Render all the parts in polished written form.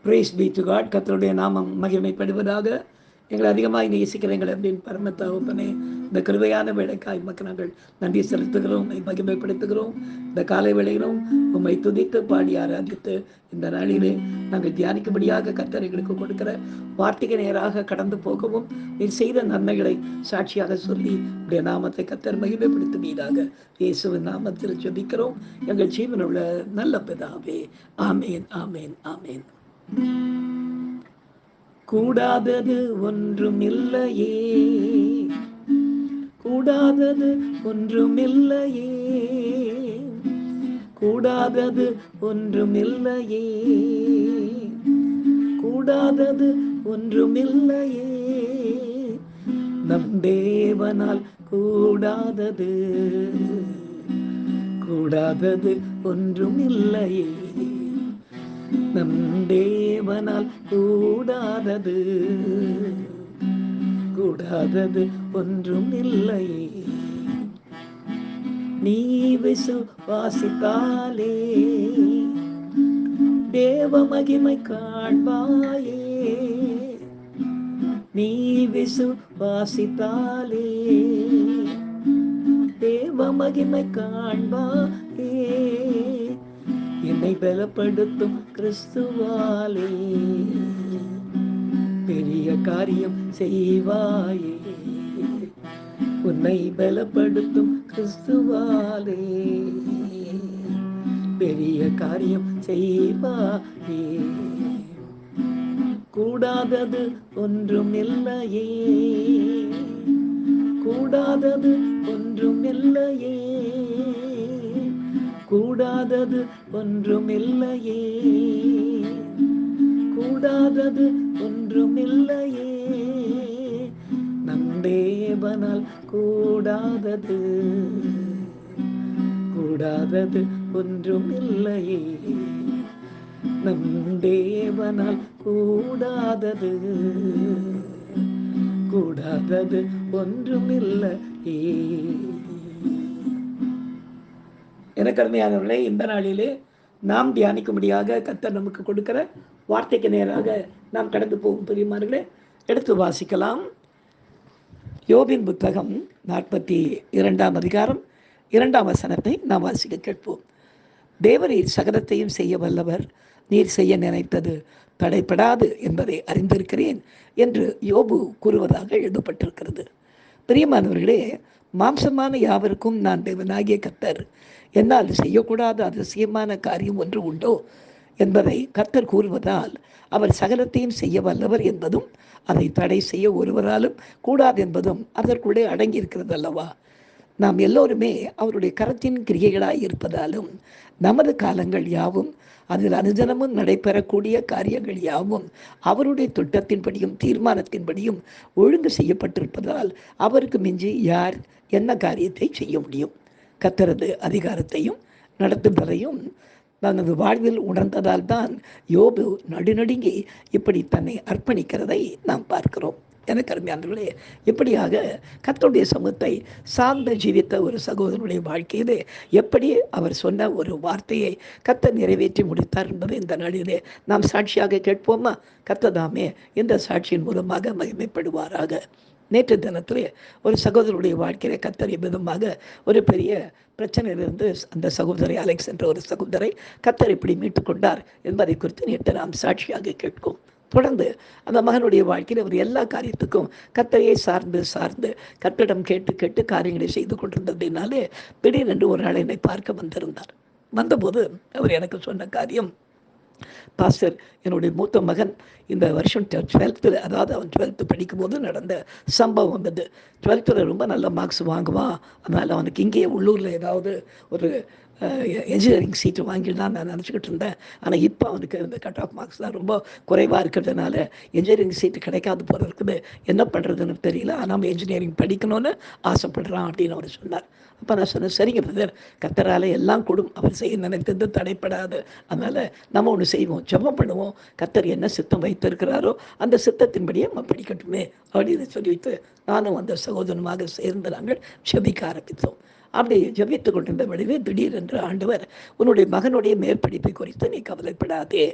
Brace B to God. கர்த்தருடைய நாமம் மகிமைப்படுவதாக. எங்களை அதிகமாக நேசிக்கிறீங்கள் அப்படின்னு பரம தகப்பனே, இந்த கிருபையான வேலைக்காய் மக்கள் நாங்கள் நன்றி செலுத்துகிறோம், மகிமைப்படுத்துகிறோம். இந்த காலை வேளையிலும் உம்மை துதித்து பாடி ஆராதித்து இந்த நாளிலே நாங்கள் தியானிக்கும்படியாக கர்த்தர் எங்களுக்கு கொடுக்கிற வார்த்தைக்கு நேராக கடந்து போகவும், நீர் செய்த நன்மைகளை சாட்சியாக சொல்லி உடைய நாமத்தை கர்த்தர் மகிமைப்படுத்துவீராக. இயேசுவின் நாமத்தில் ஜெபிக்கிறோம் எங்கள் ஜீவனுள்ள நல்ல பிதாவே. ஆமேன், ஆமேன், ஆமேன். கூடாதது ஒன்றுமில்லையே, கூடாதது ஒன்றுமில்லையே, கூடாதது ஒன்றுமில்லையே, கூடாதது ஒன்றுமில்லையே, நம் தேவனால் கூடாதது, கூடாதது ஒன்றுமில்லையே, நம் தேவனால் கூடாதது, கூடாதது ஒன்றும் இல்லையே. நீ விசுவாசித்தாலே தேவ மகிமை காண்பாயே, நீ விசுவாசித்தாலே தேவ மகிமை காண்பாயே, என்னை பலப்படுத்தும் கிறிஸ்துவாலே பெரிய காரியம் செய்வாயே, உன்னை பலப்படுத்தும் கிறிஸ்துவாலே பெரிய காரியம் செய்வாயே. கூடாதது ஒன்றும் இல்லையே, கூடாதது ஒன்றும் இல்லையே, கூடாதது ஒன்றுமில்லையே, கூடாதது ஒன்றுமில்லையே, நம் தேவனால் கூடாதது, கூடாதது ஒன்றுமில்லையே, நம் தேவனால் கூடாதது, கூடாதது ஒன்றுமில்லையே. எனக்கு அருமையானவர்களே, இந்த நாளிலே நாம் தியானிக்கும்படியாக கர்த்தர் நமக்கு கொடுக்கிற வார்த்தைக்கு நேராக நாம் கடந்து போகும் பிரியமானவர்களே, எடுத்து வாசிக்கலாம். யோபின் புத்தகம் 42 அதிகாரம் 2 வசனத்தை நாம் வாசிக்க கேட்போம். தேவரீர் சகலத்தையும் செய்ய வல்லவர், நீர் செய்ய நினைத்தது தடைப்படாது என்பதை அறிந்திருக்கிறேன் என்று யோபு கூறுவதாக எழுதப்பட்டிருக்கிறது. பிரியமானவர்களே, மாம்சமான யாவருக்கும் நான் தேவனாகிய கர்த்தர் என்னால் செய்யக்கூடாத அதிசயமான காரியம் ஒன்று உண்டோ என்பதை கர்த்தர் கூறுவதால் அவர் சகலத்தையும் செய்ய வல்லவர் என்பதும் அதை தடை செய்ய ஒருவராலும் கூடாது என்பதும் அதற்குள்ளே அடங்கியிருக்கிறது அல்லவா. நாம் எல்லோருமே அவருடைய கரத்தின் கிரியைகளாய் இருப்பதாலும் நமது காலங்கள் யாவும் அதில் அனுதினமும் நடைபெறக்கூடிய காரியங்கள் யாவும் அவருடைய திட்டத்தின்படியும் தீர்மானத்தின்படியும் ஒழுங்கு செய்யப்பட்டிருப்பதால் அவருக்கு மிஞ்சி யார் என்ன காரியத்தை செய்ய முடியும்? கர்த்தரது அதிகாரத்தையும் நடத்துதலையும் தனது வாழ்வில் உணர்ந்ததால் தான் யோபு நடுநடுங்கி இப்படி தன்னை அர்ப்பணிக்கிறதை நாம் பார்க்கிறோம். எனக்கு அருமையானவர்களே, இப்படியாக கர்த்தருடைய சமூகத்தை சார்ந்த ஜீவித்த ஒரு சகோதரனுடைய வாழ்க்கையிலே எப்படி அவர் சொன்ன ஒரு வார்த்தையை கர்த்தர் நிறைவேற்றி முடித்தார் என்பதை இந்த நாளிலே நாம் சாட்சியாக கேட்போமா? கர்த்தர் தாமே இந்த சாட்சியின் மூலமாக மகிமைப்படுவாராக. நேற்று தினத்திலே ஒரு சகோதரருடைய வாழ்க்கையிலே கர்த்தர் விதமாக ஒரு பெரிய பிரச்சனையிலிருந்து அந்த சகோதரி அலெக்ஸ் என்ற ஒரு சகோதரை கர்த்தர் இப்படி மீட்டுக்கொண்டார் என்பதை குறித்து நேற்று நாம் சாட்சியாக கேட்கும். தொடர்ந்து அந்த மகனுடைய வாழ்க்கையில் அவர் எல்லா காரியத்துக்கும் கர்த்தரையை சார்ந்து கர்த்தரிடம் கேட்டு காரியங்களை செய்து கொண்டிருந்ததினாலே திடீரென்று ஒரு நாள் என்னை பார்க்க வந்திருந்தார். வந்தபோது அவர் எனக்கு சொன்ன காரியம், பாஸ்டர், என்னுடைய மூத்த மகன் இந்த வருஷம் 12th, அதாவது அவன் 12th படிக்கும்போது நடந்த சம்பவம் அது. 12th ரொம்ப நல்ல மார்க்ஸ் வாங்குவான், அதனால் அவனுக்கு இங்கேயே உள்ளூரில் ஏதாவது ஒரு என்ஜினியரிங் சீட்டு வாங்கிடலாம் நான் நினச்சிக்கிட்டு இருந்தேன். ஆனால் இப்போ அவனுக்கு இந்த கட் ஆஃப் மார்க்ஸ் தான் ரொம்ப குறைவாக இருக்கிறதுனால என்ஜினியரிங் சீட்டு கிடைக்காது போல இருக்குது, என்ன பண்ணுறதுன்னு தெரியல, ஆனால் என்ஜினியரிங் படிக்கணும்னு ஆசைப்படுறான் அப்படின்னு அவர் சொன்னார். அப்போ நான் சொன்னேன், சரிங்க பிரதர், கர்த்தரால் எல்லாம் கூடும், அவர் செய்ய நினைத்தது தடைப்படாது, அதனால் நம்ம ஒன்று செய்வோம், ஜெபம் பண்ணுவோம், கர்த்தர் என்ன சித்தம் வைத்திருக்கிறாரோ அந்த சித்தத்தின்படியே நம்ம படிக்கட்டுமே அப்படின்னு சொல்லிவிட்டு நானும் அந்த சகோதரனுமாக சேர்ந்து நாங்கள் ஜெபிக்க ஆரம்பித்தோம். அப்படி ஜெபித்து கொண்டிருந்த வழிவே திடீரென்று ஆண்டவர், உன்னுடைய மகனுடைய மேற்படிப்பை குறித்து நீ கவலைப்படாதே,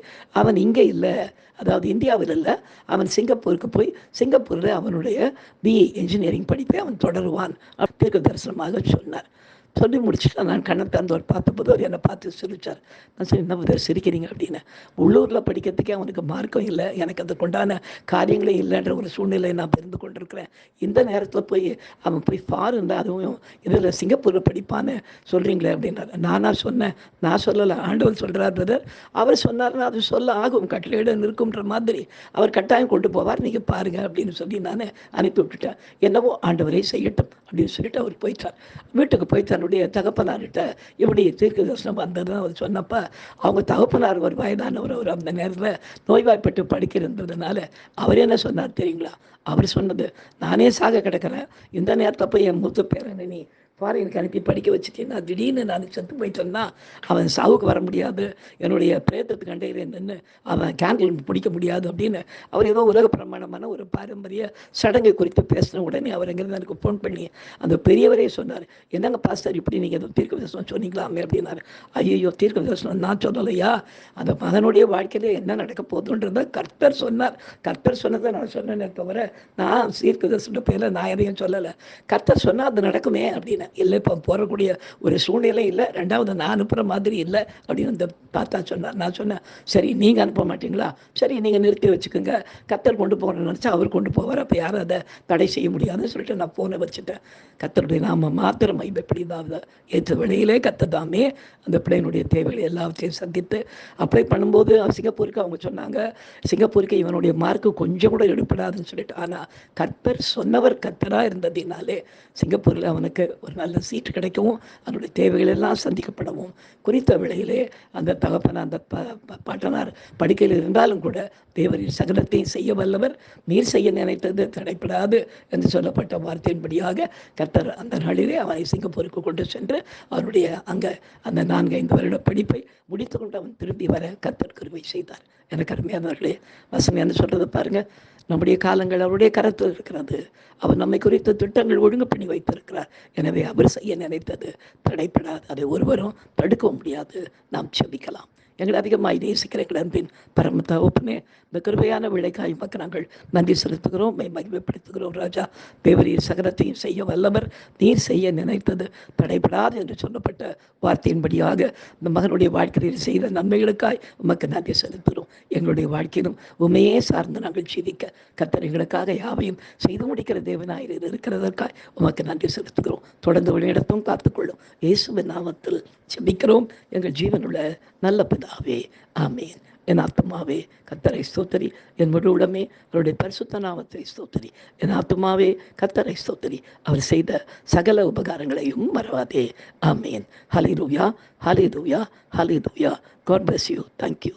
அவன் இங்கே இல்லை, அதாவது இந்தியாவில் இல்லை, அவன் சிங்கப்பூருக்கு போய் சிங்கப்பூரில் அவனுடைய பிஇ இன்ஜினியரிங் படிப்பை அவன் தொடருவான் தீர்க்க தரிசனமாக சொன்னார். சொல்லி முடிச்சுட்டு நான் கண்ணை திறந்தவர் பார்த்தபோது அவர் என்னை பார்த்து சிரித்தார். நான் சரி, என்ன உதவி சிரிக்கிறீங்க அப்படின்னு. உள்ளூரில் படிக்கிறதுக்கே அவனுக்கு மார்க்கம் இல்லை, எனக்கு அதுக்கு உண்டான காரியங்களே இல்லைன்ற ஒரு சூழ்நிலை நான் இருந்து கொண்டிருக்கிறேன். இந்த நேரத்தில் போய் அவன் போய் ஃபாரின், அதுவும் இதில் சிங்கப்பூரில் படிப்பான்னு சொல்கிறீங்களே அப்படின்னாரு. நானாக சொன்னேன்? நான் சொல்லலை, ஆண்டவர் சொல்கிறார் பிரதர். அவர் சொன்னார்னா அது சொல்ல ஆகும், கட்டளையிடம் இருக்குன்ற மாதிரி அவர் கட்டாயம் கொண்டு போவார், நீங்கள் பாருங்கள் அப்படின்னு சொல்லி நான் அனுப்பி விட்டுட்டேன். என்னவோ ஆண்டவரை செய்யட்டும் அப்படின்னு சொல்லிட்டு அவர் போயிட்டார். வீட்டுக்கு போய் தன்னுடைய தகப்பனார்கிட்ட இப்படி தீர்க்க தரிசனம் வந்ததுன்னு அவர் சொன்னப்ப, அவங்க தகப்பனார் ஒரு வயதானவர், அவர் அந்த நேரத்தில் நோய்வாய்ப்பட்டு படுக்கிறதுனால அவர் என்ன சொன்னார் தெரியுங்களா? அவர் சொன்னது, நானே சாக கிடக்கிறேன், இந்த நேரத்தில் போய் என் மூத்த பேரனை நீ ஃபாரினுக்கு அனுப்பி படிக்க வச்சுட்டேன்னா திடீர்னு நான் செத்து போயிட்டேன்னா அவன் சாவுக்கு வர முடியாது, என்னுடைய பிரேதத்துக்கு அண்டையில் நின்று அவன் கேண்டில் பிடிக்க முடியாது அப்படின்னு அவர் ஏதோ உலக பிரமாணமான ஒரு பாரம்பரிய சடங்கை குறித்து பேசின உடனே அவர் எங்கேருந்து எனக்கு ஃபோன் பண்ணி அந்த பெரியவரே சொன்னார், என்னங்க பாஸ்டர் இப்படி நீங்கள் ஏதோ தீர்க்க தரிசனம் சொன்னீங்களாமே அப்படின்னாரு. ஐயோ, தீர்க்க தரிசனம் நான் சொல்லலையா, அந்த மகனுடைய வாழ்க்கையில் என்ன நடக்க போகுதுன்றதை கர்த்தர் சொன்னார். கர்த்தர் சொன்னதை நான் சொன்னேனே தவிர நான் தீர்க்க தரிசன பேரில் நான் எதையும் சொல்லலை. கர்த்தர் சொன்னால் அது நடக்குமே அப்படின்னு. இல்லை, இப்போ போகக்கூடிய ஒரு சூழ்நிலை இல்லை, ரெண்டாவது நான் அனுப்புகிற மாதிரி இல்லை அப்படின்னு அந்த தாத்தா சொன்னார். நான் சொன்னேன், சரி நீங்கள் அனுப்ப மாட்டீங்களா, சரி நீங்கள் நிறுத்தி வச்சுக்கோங்க, கர்த்தர் கொண்டு போகிறேன்னு நினச்சா அவர் கொண்டு போவார், அப்போ யாரும் அதை தடை செய்ய முடியாதுன்னு சொல்லிட்டு நான் ஃபோனை வச்சுட்டேன். கர்த்தருடைய நாம மாத்திரம் எப்படி தான் ஏற்ற வேளையிலே கர்த்ததாமே அந்த பிள்ளையினுடைய தேவைகளை எல்லாத்தையும் சந்தித்து அப்ளை பண்ணும்போது சிங்கப்பூருக்கு அவங்க சொன்னாங்க, சிங்கப்பூருக்கு இவனுடைய மார்க்கு கொஞ்சம் கூட எடுப்படாதுன்னு சொல்லிட்டு. ஆனால் கர்த்தர் சொன்னவர் கர்த்தராக இருந்ததினாலே சிங்கப்பூரில் அவனுக்கு ஒரு நல்ல சீட்டு கிடைக்கவும் அதனுடைய தேவைகள் எல்லாம் சந்திக்கப்படவும் குறித்த வேளையிலே அந்த தகப்பன அந்த பாட்டனார் படுக்கையில் இருந்தாலும் கூட தேவரின் சகலத்தையும் செய்ய வல்லவர், நீர் செய்ய நினைத்தது தடைப்படாது என்று சொல்லப்பட்ட வார்த்தையின்படியாக கர்த்தர் அந்த நாளிலே அவனை சிங்கப்பூருக்கு கொண்டு சென்று அவருடைய அங்கே அந்த 4-5 வருட படிப்பை முடித்து கொண்டு அவன் திரும்பி வர கர்த்தர் கிருபை செய்தார். எனக்கு அருமையானவர்களே, வசனம் என்ன சொல்றது பாருங்க, நம்முடைய காலங்கள் அவருடைய கரத்தில் இருக்கிறது, அவர் நம்மை குறித்த திட்டங்கள் ஒழுங்கு பண்ணி வைத்திருக்கிறார். எனவே அவர் செய்ய நினைத்தது தடைப்படாது, அதை ஒருவரும் தடுக்க முடியாது. நாம் செபிக்கலாம். எங்களை அதிகமாக நேசிக்கிற எங்கள் அன்பின் பரம தகப்பனே, இந்த கிருபையான விளைக்காய் மக்கள் நாங்கள் நன்றி செலுத்துகிறோம், மகிமைப்படுத்துகிறோம். ராஜா, தேவரீர் சகலத்தையும் செய்ய வல்லவர், நீர் செய்ய நினைத்தது தடைபடாது என்று சொல்லப்பட்ட வார்த்தையின்படியாக இந்த மகனுடைய வாழ்க்கையில் செய்த நன்மைகளுக்காய் உமக்கு நன்றி செலுத்துகிறோம். எங்களுடைய வாழ்க்கையிலும் உண்மையே சார்ந்து நாங்கள் ஜீவிக்க கர்த்தர் எங்களுக்காக யாவையும் செய்து முடிக்கிற தேவனாய் இருக்கிறதற்காய் உமக்கு நன்றி செலுத்துகிறோம். தொடர்ந்து வழிநடத்தும் காத்துக்கொள்ளும். இயேசுவின் நாமத்தில் ஜெபிக்கிறோம் எங்கள் ஜீவனுள்ள நல்ல பிதாவே, ஆமேன். என் ஆத்துமாவே கர்த்தரை ஸ்தோத்திரி, என் முழு உடமே அவருடைய பரிசுத்த நாமத்தை ஸ்தோத்திரி. என் ஆத்துமாவே கர்த்தரை ஸ்தோத்திரி, அவர் செய்த சகல உபகாரங்களையும் மறவாதே. ஆமேன். ஹல்லேலூயா, ஹல்லேலூயா, ஹல்லேலூயா. God bless you. Thank you.